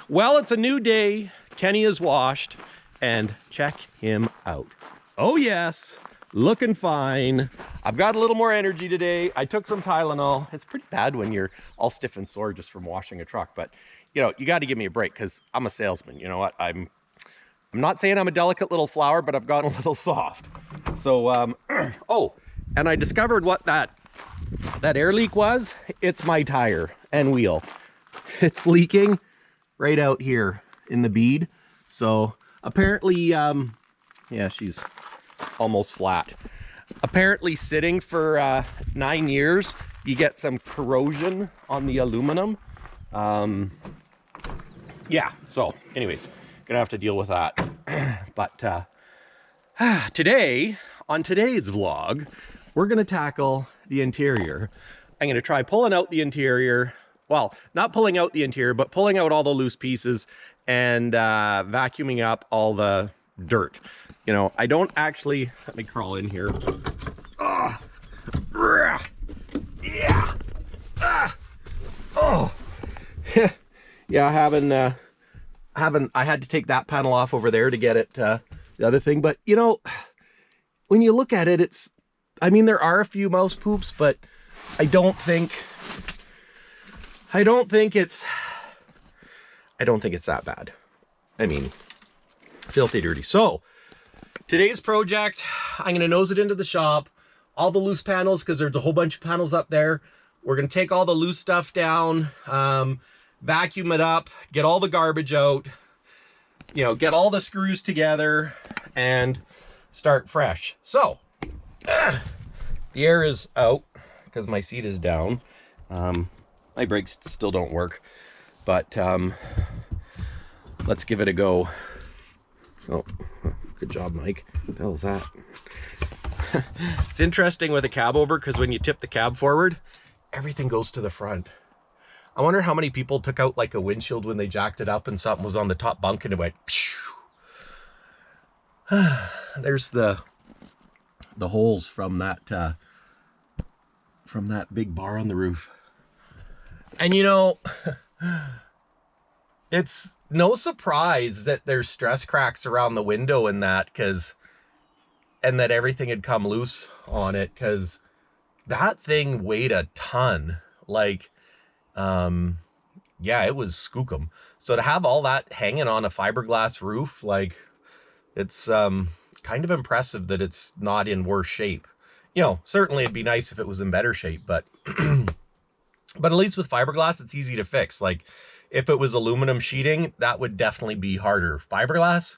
Well, it's a new day. Kenny is washed, and check him out. Oh yes, looking fine. I've got a little more energy today. I took some Tylenol. It's pretty bad when you're all stiff and sore just from washing a truck, but you know, you got to give me a break because I'm a salesman. You know what? I'm not saying I'm a delicate little flower, but I've gotten a little soft. So, oh, and I discovered what that air leak was. It's my tire and wheel. It's leaking right out here in the bead. So apparently, yeah, she's almost flat. Apparently sitting for 9 years, you get some corrosion on the aluminum. Yeah, so anyways, gonna have to deal with that. But today, on today's vlog, we're gonna tackle the interior. I'm gonna try pulling out the interior. Well, not pulling out the interior, but pulling out all the loose pieces and vacuuming up all the dirt. You know, I don't actually, let me crawl in here. Yeah. Oh. Yeah, I had to take that panel off over there to get it, the other thing. But, you know, when you look at it, I mean, there are a few mouse poops, but I don't think it's that bad. I mean, filthy dirty. So today's project, I'm gonna nose it into the shop, all the loose panels, because there's a whole bunch of panels up there. We're gonna take all the loose stuff down, vacuum it up, get all the garbage out, you know, get all the screws together and start fresh. So the air is out because my seat is down. My brakes still don't work, but let's give it a go. Oh, good job, Mike. What the hell is that? It's interesting with a cab over because when you tip the cab forward, everything goes to the front. I wonder how many people took out like a windshield when they jacked it up and something was on the top bunk and it went pshh. There's the holes from that big bar on the roof. And you know, it's no surprise that there's stress cracks around the window and that everything had come loose on it, because that thing weighed a ton. Like, yeah, it was skookum. So to have all that hanging on a fiberglass roof, like, it's kind of impressive that it's not in worse shape. You know, certainly it'd be nice if it was in better shape, but but at least with fiberglass, it's easy to fix. Like, if it was aluminum sheeting, that would definitely be harder. Fiberglass,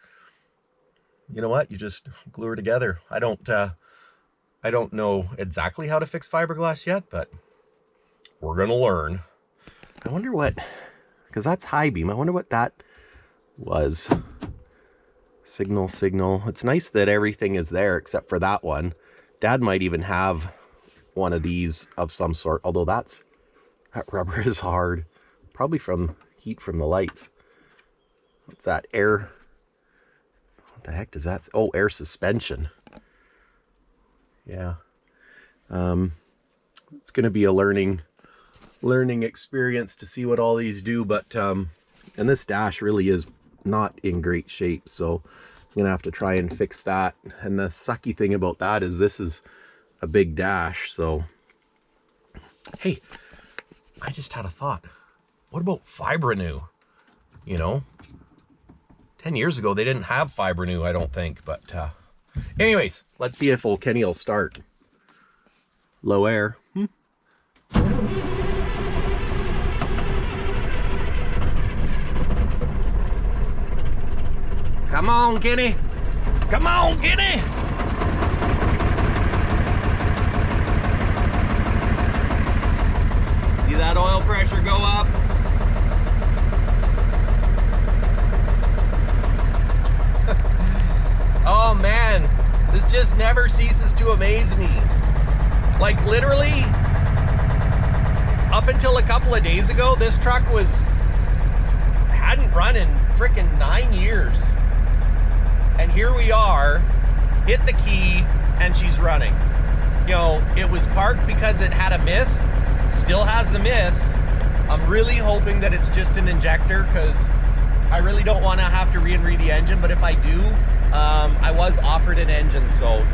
you know what? You just glue her together. I don't know exactly how to fix fiberglass yet, but we're gonna learn. I wonder what, because that's high beam. I wonder what that was. Signal. It's nice that everything is there except for that one. Dad might even have one of these of some sort, although that rubber is hard. Probably from heat from the lights. What's that? Air. What the heck does that? Oh, air suspension. Yeah. It's going to be a learning experience to see what all these do, but and this dash really is not in great shape, so I'm gonna have to try and fix that. And the sucky thing about that is this is a big dash. So hey, I just had a thought. What about Fibrenew? You know, 10 years ago they didn't have Fibrenew, I don't think. But anyways, let's see if old Kenny will start. Low air. Come on, Kenny. Come on, Kenny. See that oil pressure go up? Oh man, this just never ceases to amaze me. Like, literally, up until a couple of days ago, this truck hadn't run in freaking 9 years. And here we are, hit the key, and she's running. You know, it was parked because it had a miss, still has the miss. I'm really hoping that it's just an injector, because I really don't want to have to re-read the engine, but if I do, I was offered an engine, so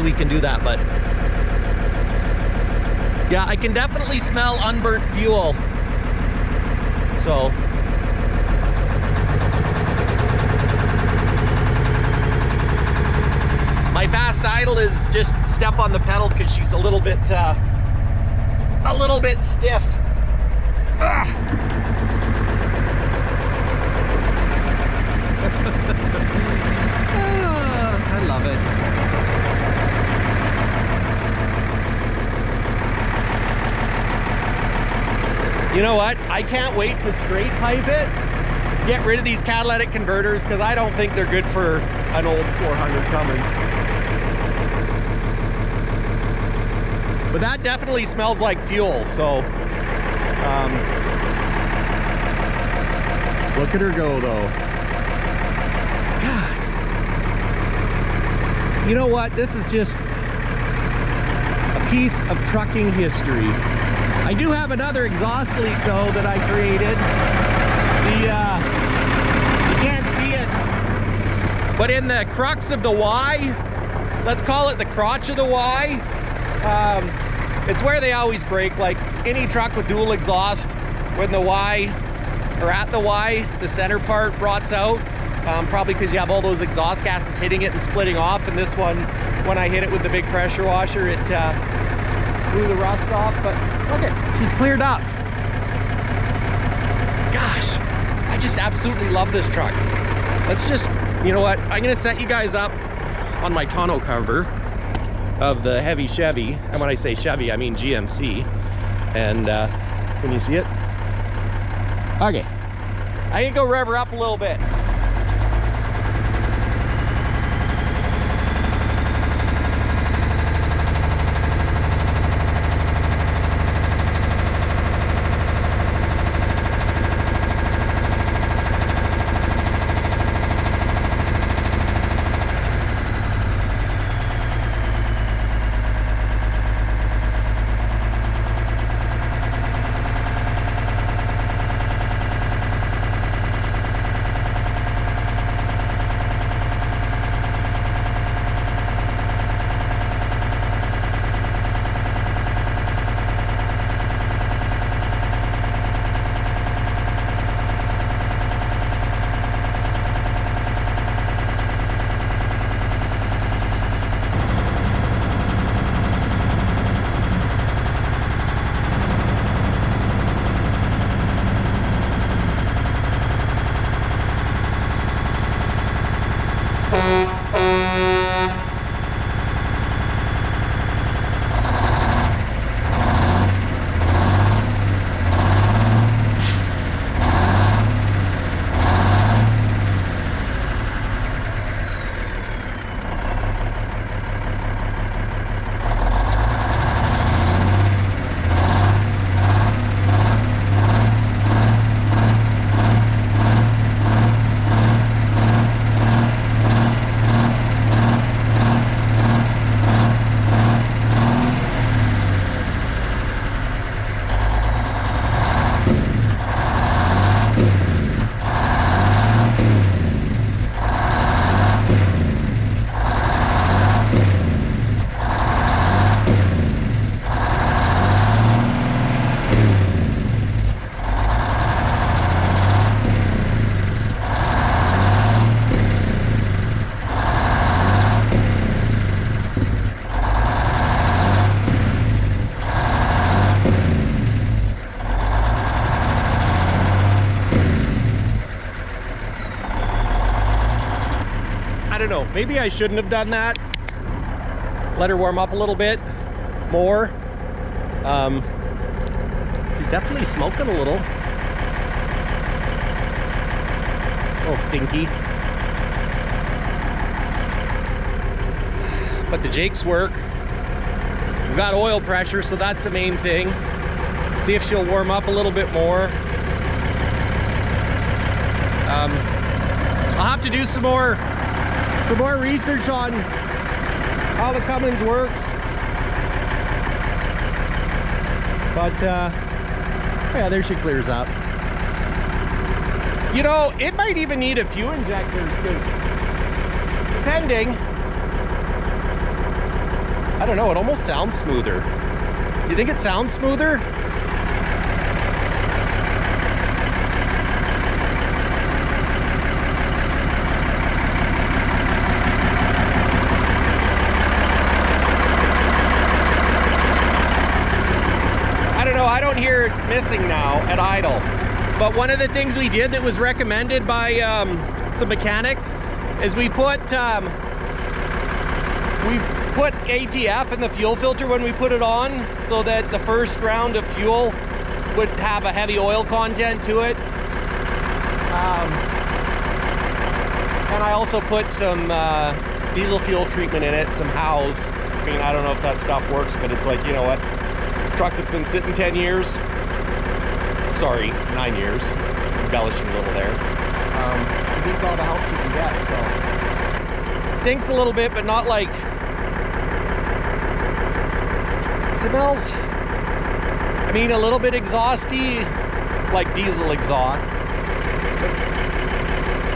we can do that. But yeah, I can definitely smell unburnt fuel. So my fast idle is just step on the pedal because she's a little bit stiff. I love it. You know what? I can't wait to straight pipe it, get rid of these catalytic converters, because I don't think they're good for an old 400 Cummins. But that definitely smells like fuel, so look at her go though. God. You know what? This is just a piece of trucking history. I do have another exhaust leak though that I created. You can't see it, but in the crux of the Y, let's call it the crotch of the Y, it's where they always break. Like any truck with dual exhaust, when the Y, or at the Y, the center part rots out, probably because you have all those exhaust gases hitting it and splitting off. And this one, when I hit it with the big pressure washer, it blew the rust off. But look at, she's cleared up. Gosh, I just absolutely love this truck. Let's just, you know what, I'm gonna set you guys up on my tonneau cover of the heavy Chevy. And when I say Chevy, I mean GMC. And can you see it? Okay, I'm gonna go rev her up a little bit. I don't know, maybe I shouldn't have done that. Let her warm up a little bit more. She's definitely smoking a little stinky. But the Jakes work. We've got oil pressure, so that's the main thing. See if she'll warm up a little bit more. I'll have to do some more research on how the Cummins works. But yeah, there she clears up. You know, it might even need a few injectors, because depending, I don't know, it almost sounds smoother. You think it sounds smoother? I don't know, I don't hear it missing now at idle. But one of the things we did that was recommended by some mechanics is we put ATF in the fuel filter when we put it on, so that the first round of fuel would have a heavy oil content to it. And I also put some diesel fuel treatment in it, some Hows. I mean, I don't know if that stuff works, but it's like, you know what? Truck that's been sitting 10 years. Sorry, 9 years. Embellishing a little there. It needs all the help you can get, so. Stinks a little bit, but not like. Smells, I mean, a little bit exhausty, like diesel exhaust.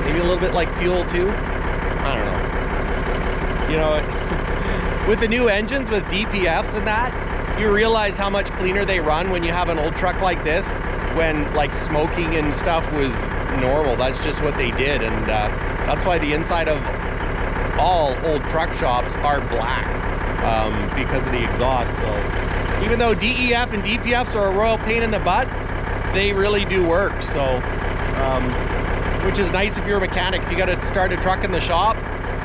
Maybe a little bit like fuel too. I don't know. You know, with the new engines, with DPFs and that, you realize how much cleaner they run when you have an old truck like this, when like smoking and stuff was normal. That's just what they did, and that's why the inside of all old truck shops are black, because of the exhaust. So even though DEF and DPFs are a royal pain in the butt, they really do work. So which is nice if you're a mechanic. If you got to start a truck in the shop,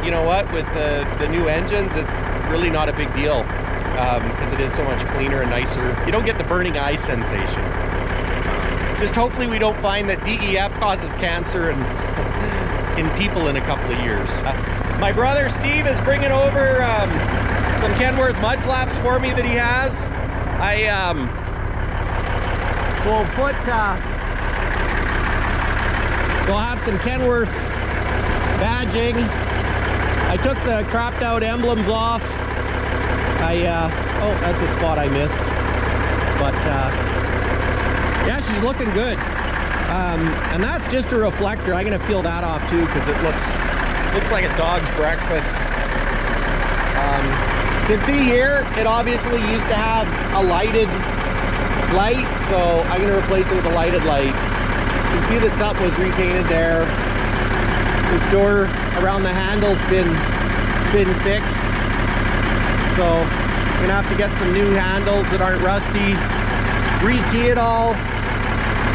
you know what, with the new engines, it's really not a big deal, because it is so much cleaner and nicer. You don't get the burning eye sensation. Just hopefully we don't find that DEF causes cancer in people in a couple of years. My brother Steve is bringing over some Kenworth mud flaps for me that he has. We'll put so I'll have some Kenworth badging. I took the cropped out emblems off. Oh, that's a spot I missed, but yeah, she's looking good. And that's just a reflector. I'm gonna peel that off too, because it looks like a dog's breakfast. You can see here, it obviously used to have a lighted light, so I'm gonna replace it with a lighted light. You can see that something was repainted there. This door around the handle's been fixed, so I'm gonna have to get some new handles that aren't rusty, rekey it all,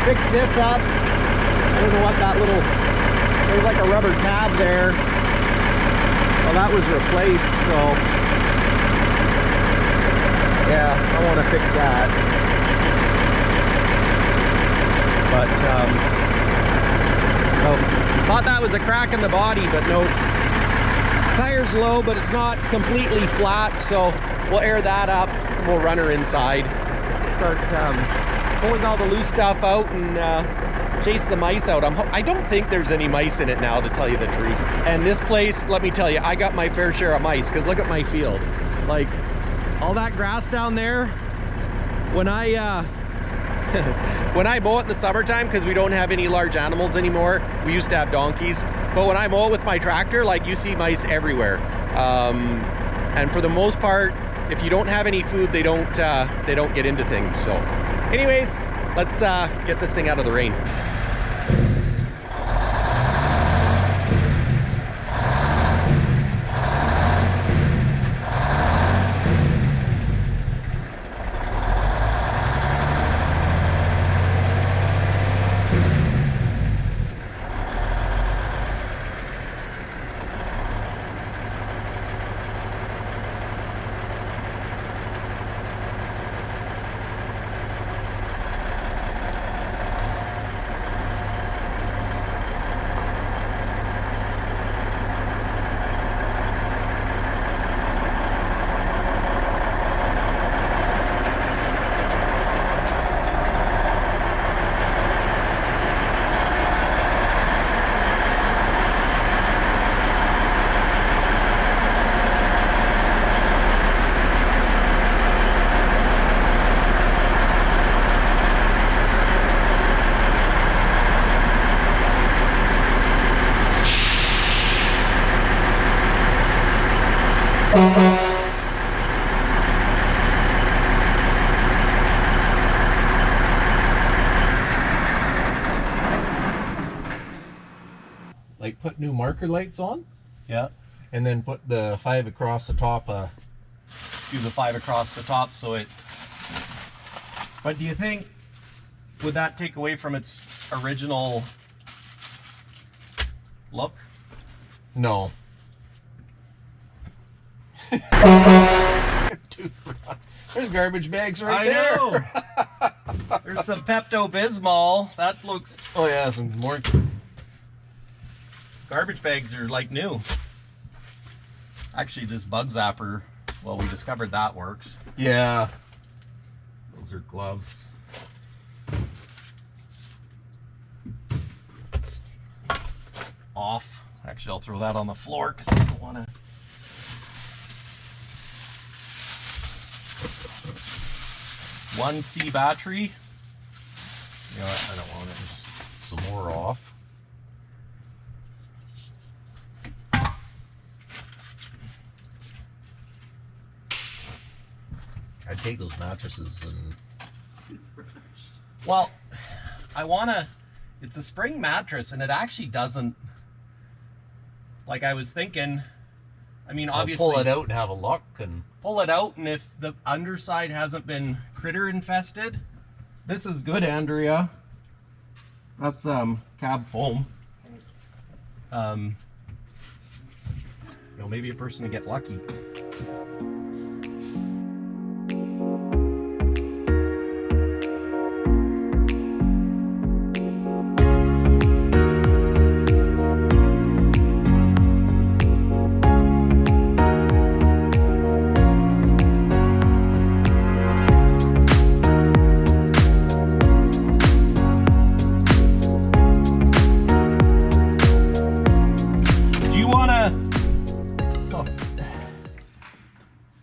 fix this up. I don't know what that little, there's like a rubber tab there. Well, that was replaced, so yeah, I want to fix that. But oh, thought that was a crack in the body, but no. Tire's low, but it's not completely flat, so we'll air that up. We'll run her inside, start pulling all the loose stuff out, and chase the mice out. I don't think there's any mice in it now, to tell you the truth. And this place, let me tell you, I got my fair share of mice, because look at my field. Like, all that grass down there, when I when I mow it in the summertime, because we don't have any large animals anymore, we used to have donkeys, but when I mow it with my tractor, like, you see mice everywhere. And for the most part, if you don't have any food, they don't get into things. So anyways, let's get this thing out of the rain. Like put new marker lights on? Yeah. And then put the 5 across the top. Do the 5 across the top so it... But do you think, would that take away from its original look? No. Dude, there's garbage bags right there. I know. There's some Pepto-Bismol. That looks... Oh yeah, some more. Garbage bags are like new. Actually, this bug zapper, well, we discovered that works. Yeah. Those are gloves. It's off. Actually, I'll throw that on the floor because I don't want to. 1C battery. You know what? I don't want it. Just some more off. I'd take those mattresses and... Well, I want to... It's a spring mattress, and it actually doesn't... Like I was thinking... I mean, obviously... Pull it out and have a look and... Pull it out, and if the underside hasn't been critter infested... This is good, Andrea. That's cab foam. You know, maybe a person to get lucky.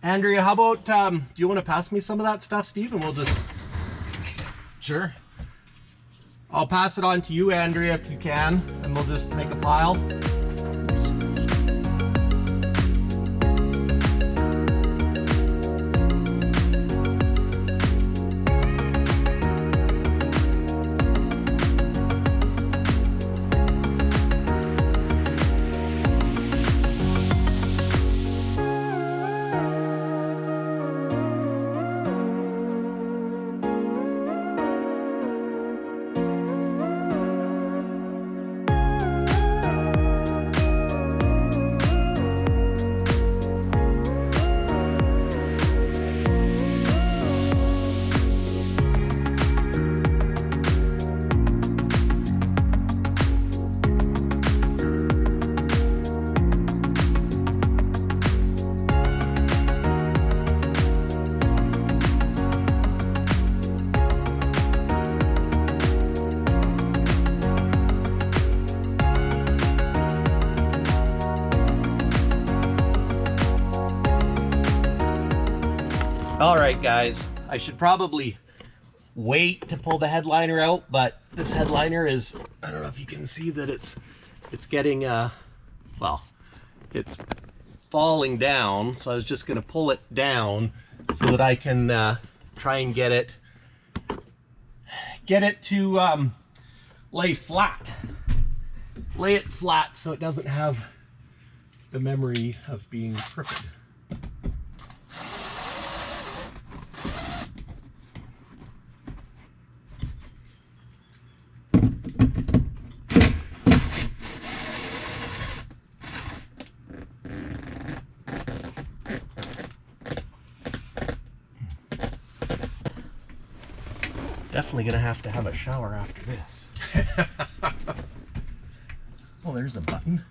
Andrea, how about, do you want to pass me some of that stuff, Steve, and we'll just... Sure. I'll pass it on to you, Andrea, if you can, and we'll just make a pile. All right, guys, I should probably wait to pull the headliner out, but this headliner is, I don't know if you can see that it's getting, well, it's falling down. So I was just gonna pull it down so that I can try and get it to lay flat. Lay it flat so it doesn't have the memory of being crooked. Definitely gonna have to have a shower after this. Oh, there's a button.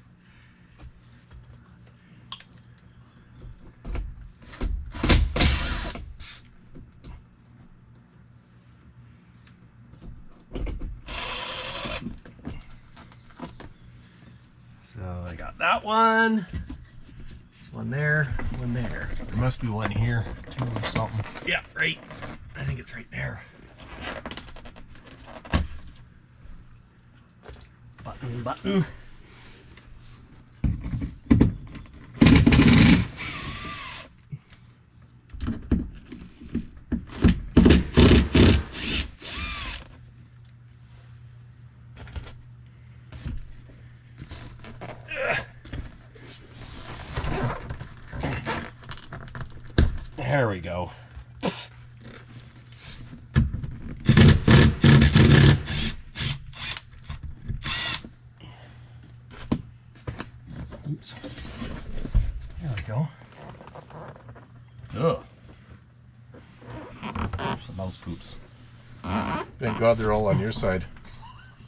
So I got that one. There's one there, one there. There must be one here too or something. Yeah, right. I think it's right there. Button. There we go. Oops. There we go. Ugh. Some mouse poops. Thank God they're all on your side.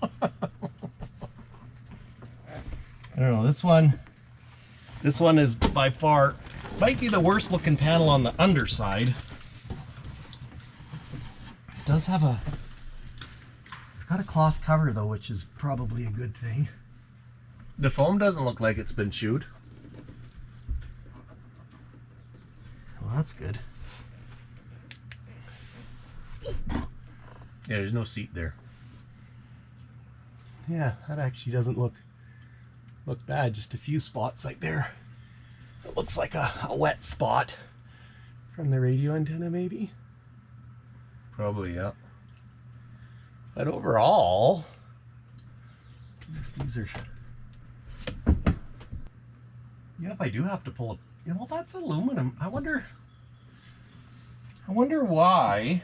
I don't know, this one is by far, might be the worst looking panel on the underside. It does have it's got a cloth cover though, which is probably a good thing. The foam doesn't look like it's been chewed. Well, that's good. Yeah, there's no seat there. Yeah, that actually doesn't look bad. Just a few spots like there. It looks like a wet spot from the radio antenna maybe. Probably, yeah. But overall, these are... Yeah, if I do have to pull up, you know, that's aluminum. I wonder why.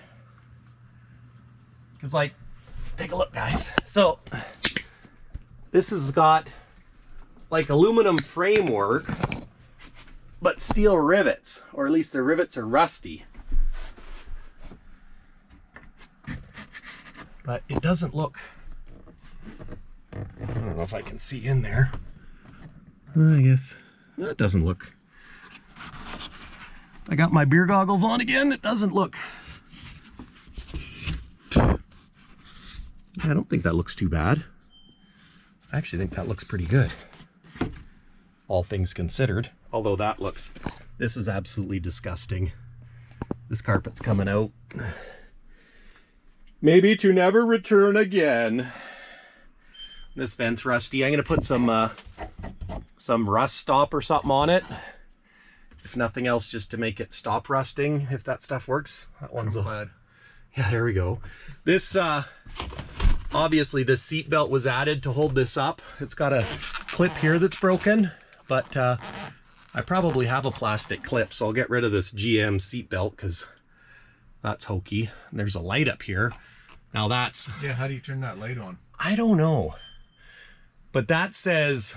Because, like, take a look, guys. So, this has got, like, aluminum framework, but steel rivets. Or at least the rivets are rusty. But it doesn't look... I don't know if I can see in there. I guess that doesn't look... I got my beer goggles on again. It doesn't look... I don't think that looks too bad. I actually think that looks pretty good. All things considered. Although that looks... This is absolutely disgusting. This carpet's coming out. Maybe to never return again. This vent's rusty. I'm going to put some rust stop or something on it. If nothing else, just to make it stop rusting, if that stuff works. That one's a... Yeah, there we go. This, obviously this seat belt was added to hold this up. It's got a clip here that's broken, but I probably have a plastic clip, so I'll get rid of this GM seat belt because that's hokey. And there's a light up here. Now that's... Yeah, how do you turn that light on? I don't know. But that says,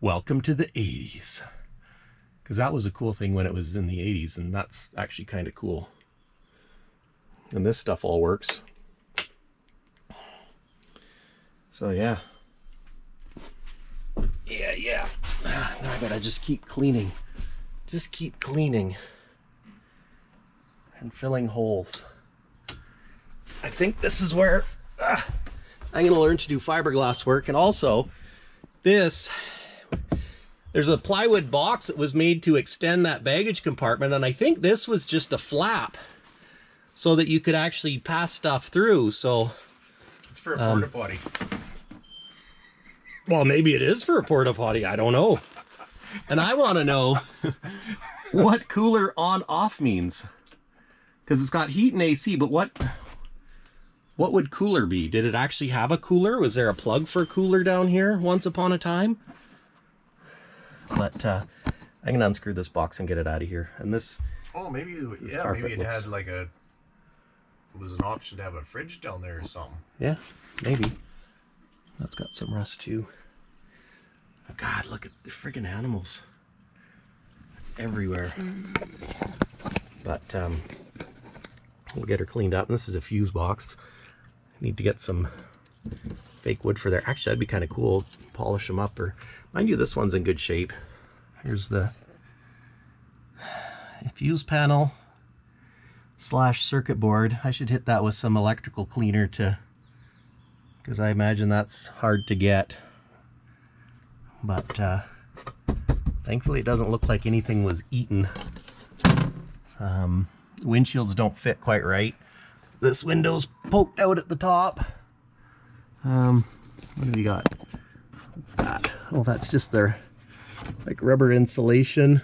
welcome to the 80s. Because that was a cool thing when it was in the 80s, and that's actually kind of cool. And this stuff all works. So yeah. Yeah. Now I gotta just keep cleaning. Just keep cleaning. And filling holes. I think this is where I'm gonna learn to do fiberglass work. And also, there's a plywood box that was made to extend that baggage compartment, and I think this was just a flap so that you could actually pass stuff through. So it's for a porta potty. Well, maybe it is for a porta potty. I don't know. And I want to know what cooler on off means, because it's got heat and AC. But what would cooler be? Did it actually have a cooler? Was there a plug for a cooler down here once upon a time? But I can unscrew this box and get it out of here. And this... Oh, maybe, yeah, maybe it had like a... It was an option to have a fridge down there or something. Yeah, maybe. That's got some rust too. Oh God, look at the friggin' animals. Everywhere. But we'll get her cleaned up. And this is a fuse box. I need to get some fake wood for there. Actually, that'd be kind of cool. Polish them up, or... Mind you, this one's in good shape. Here's the fuse panel / circuit board. I should hit that with some electrical cleaner because I imagine that's hard to get. But thankfully it doesn't look like anything was eaten. Windshields don't fit quite right. This window's poked out at the top. What do we got? What's that? Oh, that's just their like rubber insulation.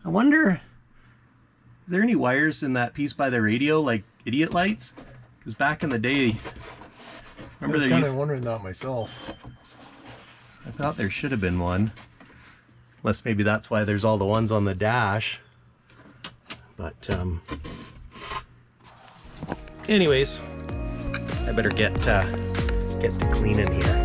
I wonder, is there any wires in that piece by the radio, like idiot lights? Because back in the day, remember, I was kind of wondering that myself. I thought there should have been one. Unless maybe that's why there's all the ones on the dash. But anyways, I better get to cleaning here.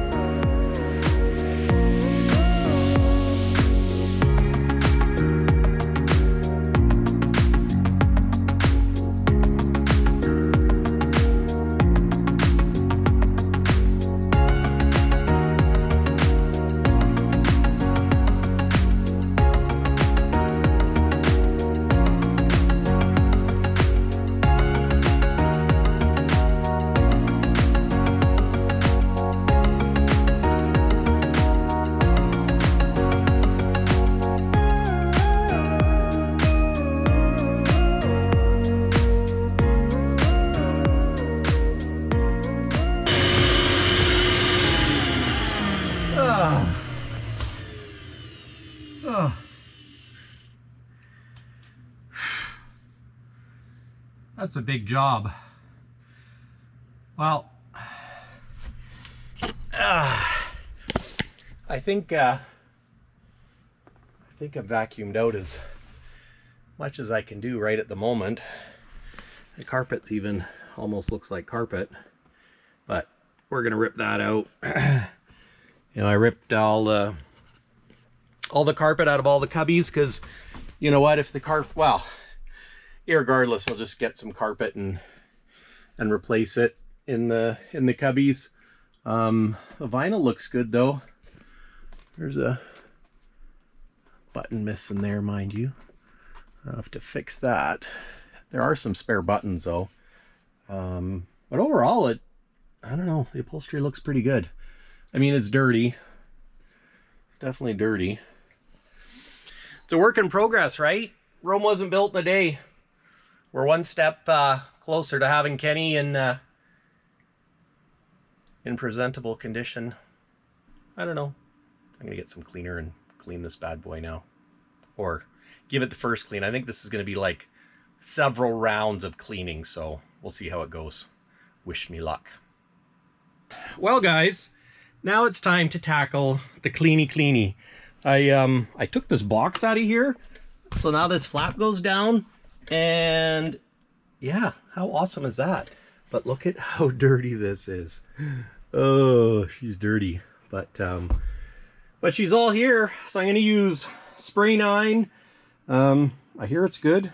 That's a big job. Well, I think I've vacuumed out as much as I can do right at the moment. The carpet's even almost looks like carpet, but we're gonna rip that out. You know, I ripped all the carpet out of all the cubbies because, you know what, if the carpet, well, irregardless, I'll just get some carpet and replace it in the cubbies. The vinyl looks good though. There's a button missing there, mind you. I'll have to fix that. There are some spare buttons though. But overall, I don't know, the upholstery looks pretty good. I mean, it's dirty. Definitely dirty. It's a work in progress, right? Rome wasn't built in a day. We're one step closer to having Kenny in presentable condition. I don't know. I'm gonna get some cleaner and clean this bad boy now, or give it the first clean. I think this is gonna be like several rounds of cleaning, so we'll see how it goes. Wish me luck. Well, guys, now it's time to tackle the cleany. I took this box out of here, so now this flap goes down. And yeah, how awesome is that? But look at how dirty this is. Oh, she's dirty. But she's all here, so I'm going to use Spray 9. I hear it's good.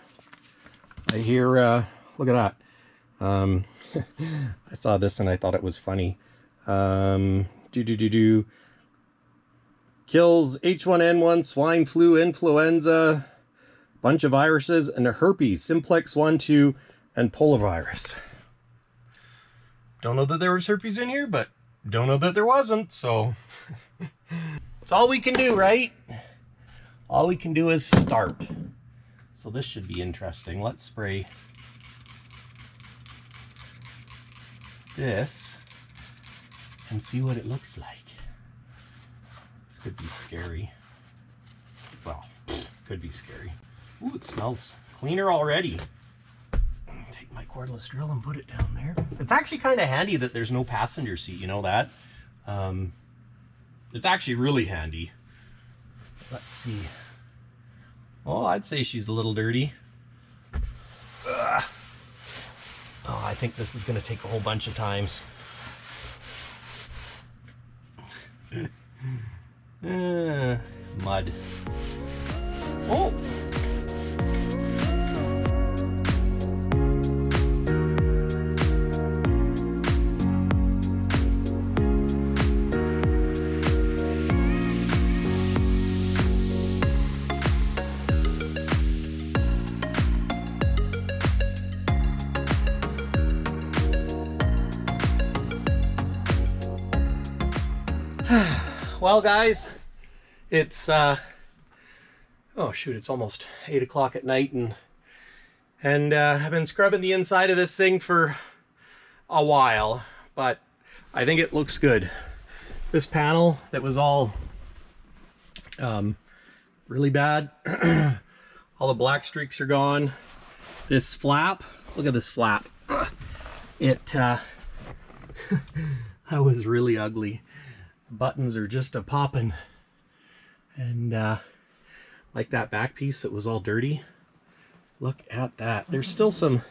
I hear, look at that. I saw this and I thought it was funny. Kills H1N1, swine flu, influenza, bunch of viruses, and a herpes, simplex 1, 2, and polovirus. Don't know that there was herpes in here, but don't know that there wasn't, so it's all we can do, right? All we can do is start. So this should be interesting. Let's spray this and see what it looks like. This could be scary. Well, could be scary. Ooh, it smells cleaner already. Take my cordless drill and put it down there. It's actually kind of handy that there's no passenger seat, you know that? It's actually really handy. Let's see. Oh, I'd say she's a little dirty. Ugh. Oh, I think this is going to take a whole bunch of times. Mud. Oh! Well, guys, it's oh shoot, it's almost 8 o'clock at night, and I've been scrubbing the inside of this thing for a while, but I think it looks good. This panel that was all really bad, all the black streaks are gone. This flap, look at this flap. It that was really ugly. Buttons are just a popping, and like that back piece that was all dirty, Look at that. There's still some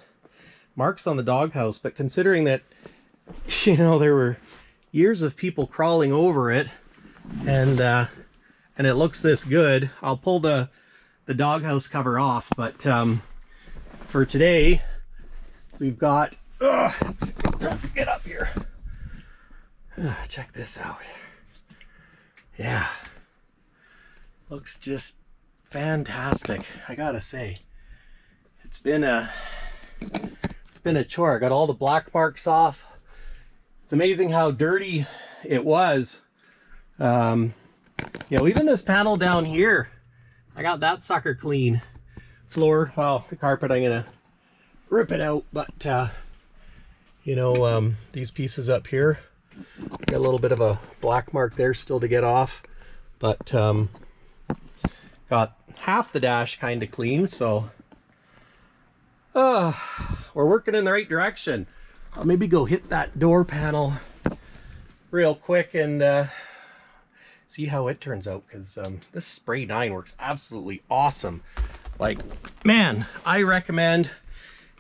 marks on the doghouse, but considering that, you know, there were years of people crawling over it, and it looks this good, I'll pull the doghouse cover off. But for today, we've got, let's get up here. Check this out. Yeah, looks just fantastic. I gotta say, it's been a chore. I got all the black marks off. It's amazing how dirty it was. You know, even this panel down here, I got that sucker clean. Floor, well, the carpet, I'm gonna rip it out, but you know, these pieces up here, got a little bit of a black mark there still to get off, but got half the dash kind of clean, so we're working in the right direction. I'll maybe go hit that door panel real quick and see how it turns out, because this spray 9 works absolutely awesome. Like, man, I recommend,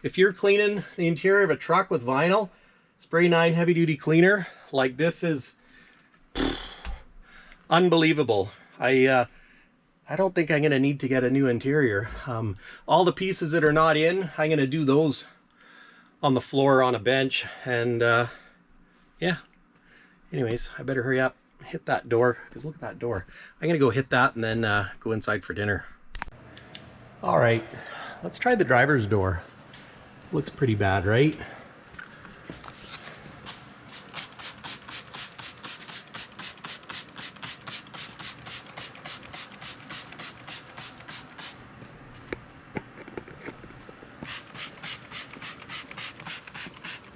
if you're cleaning the interior of a truck with vinyl, spray 9 heavy duty cleaner, like this is unbelievable. I don't think I'm gonna need to get a new interior. All the pieces that are not in, I'm gonna do those on the floor on a bench, and yeah. Anyways, I better hurry up, hit that door, because look at that door. I'm gonna go hit that and then go inside for dinner. All right, let's try the driver's door. Looks pretty bad, right?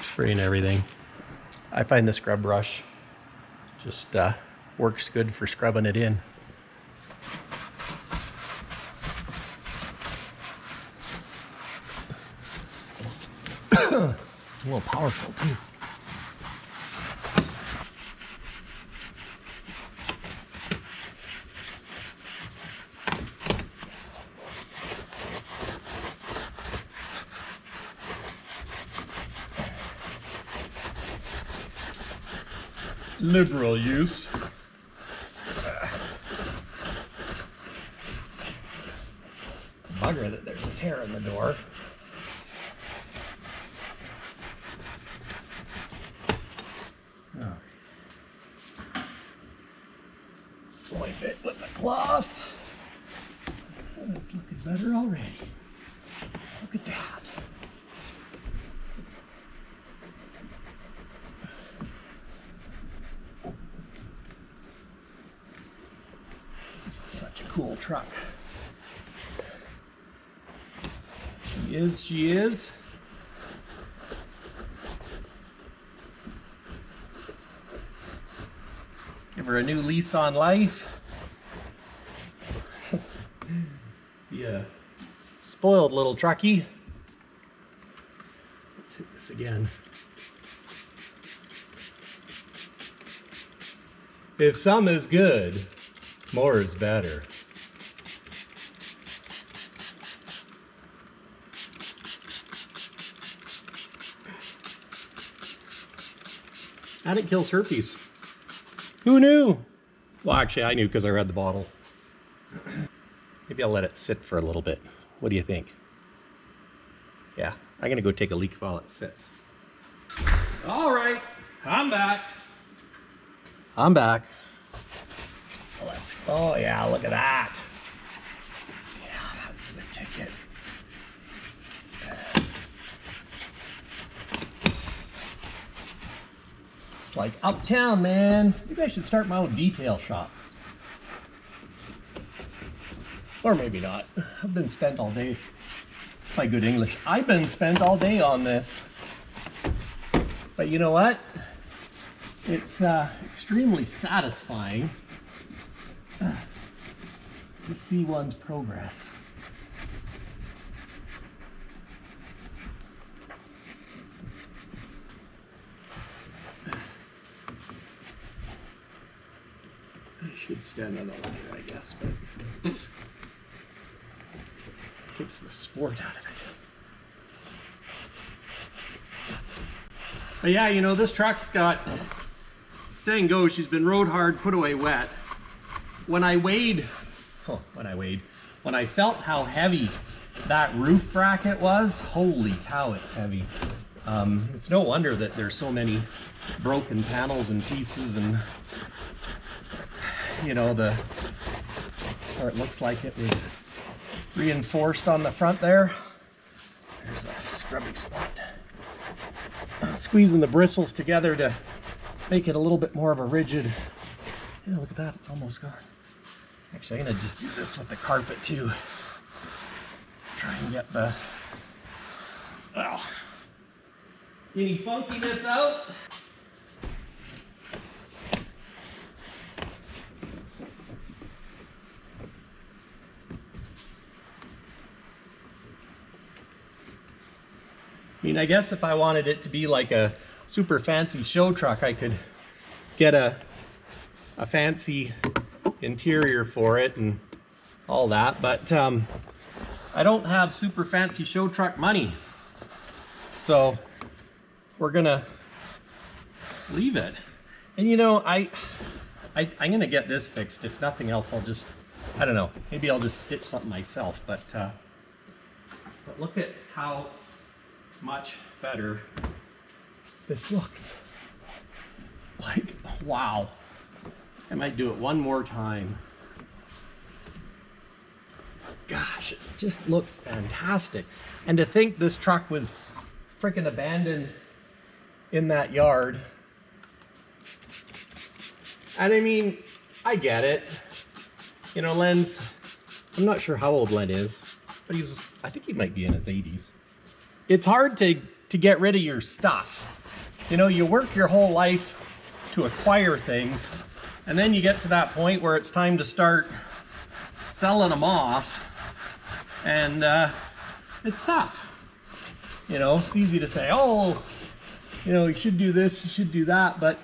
Spraying everything. I find the scrub brush just works good for scrubbing it in. It's a little powerful too. Liberal use. It's a bugger that there's a tear in the door. Wipe it with a cloth. That's looking better already. Look at that. This is such a cool truck. She is. Give her a new lease on life. Be a spoiled little truckie. Let's hit this again. If some is good, more is better. And it kills herpes. Who knew? Well, actually, I knew because I read the bottle. Maybe I'll let it sit for a little bit. What do you think? Yeah, I'm gonna go take a leak while it sits. All right, I'm back. I'm back. Oh yeah, look at that. Yeah, that's the ticket. It's like uptown, man. Maybe I should start my own detail shop. Or maybe not. I've been spent all day. It's my good English. I've been spent all day on this. But you know what? It's extremely satisfying to see one's progress. I should stand on the ladder, I guess, but Takes the sport out of it. But yeah, you know, this truck's got, saying goes, she's been rode hard, put away wet. When I felt how heavy that roof bracket was, holy cow, it's heavy. It's no wonder that there's so many broken panels and pieces, and you know, or it looks like it was reinforced on the front there. There's a scrubby spot. Squeezing the bristles together to make it a little bit more of a rigid. Yeah, look at that, it's almost gone. Actually, I'm gonna just do this with the carpet too. Try and get the, well, any funkiness out. I mean, I guess if I wanted it to be like a super fancy show truck, I could get a fancy interior for it and all that, but I don't have super fancy show truck money, so we're gonna leave it. And you know, I'm gonna get this fixed. If nothing else, I'll just, I don't know, maybe I'll just stitch something myself, but look at how much better this looks. Like, wow. I might do it one more time. Gosh, it just looks fantastic. And to think this truck was freaking abandoned in that yard. And I mean, I get it. You know, Len's, I'm not sure how old Len is, but I think he might be in his 80s. It's hard to get rid of your stuff. You know, you work your whole life to acquire things, and then you get to that point where it's time to start selling them off, and it's tough. You know, it's easy to say, oh, you know, you should do this, you should do that, but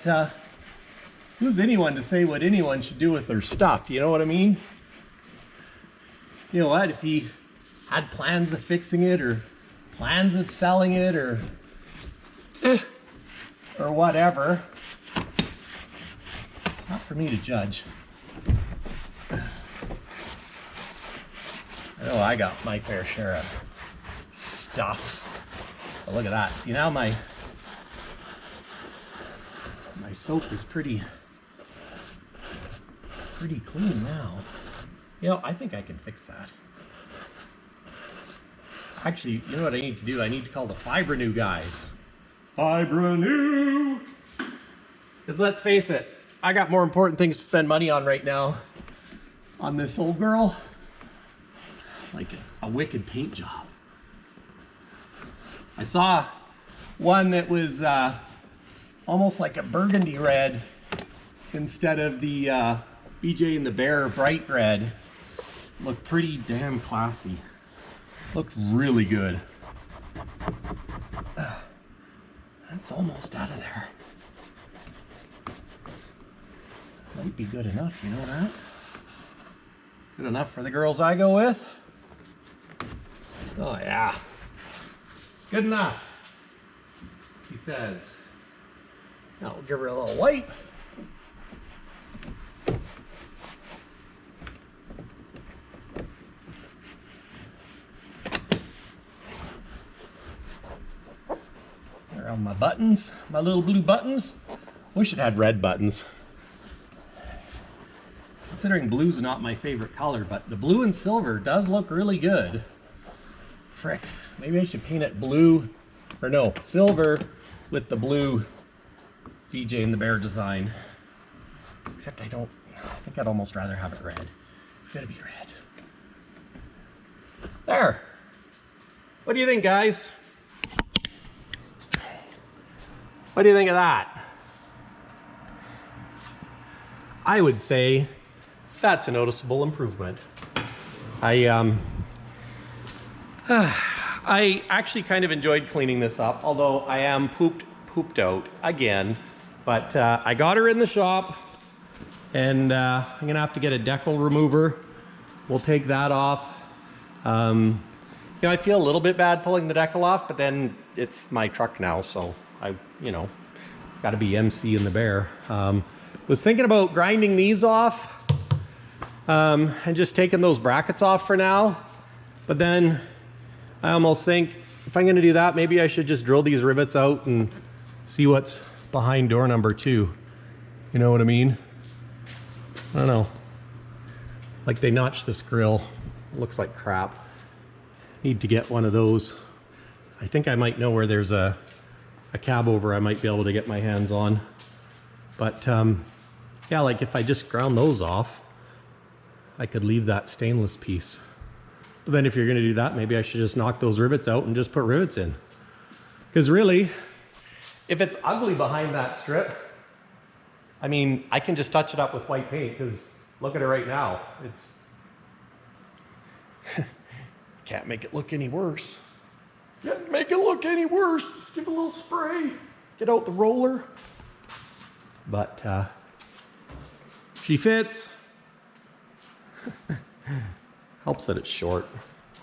who's anyone to say what anyone should do with their stuff? You know what I mean? You know what, if he had plans of fixing it, or plans of selling it, or whatever, not for me to judge. I know I got my fair share of stuff. But look at that. See, now my soap is pretty clean now. You know, I think I can fix that. Actually, you know what I need to do? I need to call the Fibrenew guys. Fibrenew! Because let's face it, I got more important things to spend money on right now on this old girl. Like a wicked paint job. I saw one that was almost like a burgundy red instead of the BJ and the Bear bright red. Looked pretty damn classy. Looked really good. That's almost out of there. Might be good enough, you know that? Good enough for the girls I go with? Oh yeah. Good enough, he says. Now we'll give her a little wipe. Around my buttons, my little blue buttons. Wish it had red buttons. Considering blue's not my favorite color, but the blue and silver does look really good. Frick, maybe I should paint it blue, or no, silver with the blue BJ and the Bear design. Except I think I'd almost rather have it red. It's gotta be red. There. What do you think, guys? What do you think of that? I would say that's a noticeable improvement. I actually kind of enjoyed cleaning this up, although I am pooped out again. But I got her in the shop, and I'm gonna have to get a decal remover. We'll take that off. know, I feel a little bit bad pulling the decal off, but then it's my truck now, so you know, it's got to be MC in the bear. Was thinking about grinding these off and just taking those brackets off for now, but then I almost think if I'm going to do that, maybe I should just drill these rivets out and see what's behind door number 2. You know what I mean? I don't know. Like they notched this grill. It looks like crap. Need to get one of those. I think I might know where there's a cab over I might be able to get my hands on. But yeah, like if I just ground those off, I could leave that stainless piece. But then if you're gonna do that, maybe I should just knock those rivets out and just put rivets in. Because really, if it's ugly behind that strip, I mean, I can just touch it up with white paint, because look at it right now. It's can't make it look any worse. Can't make it look any worse. Just give it a little spray. Get out the roller. But she fits. Helps that it's short.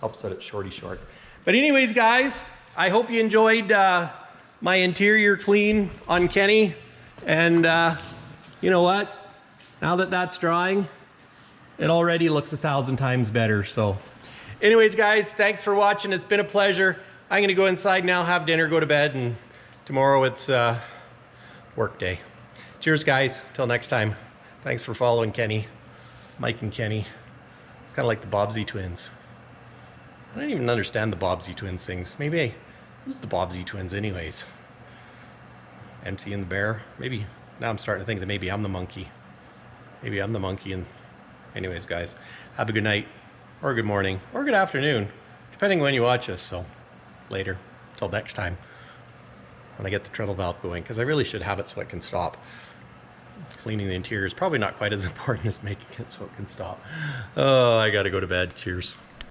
Helps that it's shorty short. But anyways, guys, I hope you enjoyed my interior clean on Kenny. And you know what? Now that that's drying, it already looks 1,000 times better. So anyways, guys, thanks for watching. It's been a pleasure. I'm gonna go inside now, have dinner, go to bed, and tomorrow it's work day. Cheers, guys. Till next time. Thanks for following Kenny, Mike and Kenny. It's kind of like the Bobbsey twins. I don't even understand the Bobbsey twins things. Maybe who's the Bobbsey twins anyways? MC and the bear? Maybe. Now I'm starting to think that maybe I'm the monkey. Maybe I'm the monkey. And anyways, guys, have a good night, or good morning, or good afternoon, depending when you watch us. So later, till next time, when I get the treadle valve going, because I really should have it so it can stop. Cleaning the interior is probably not quite as important as making it so it can stop. Oh, I gotta go to bed. Cheers.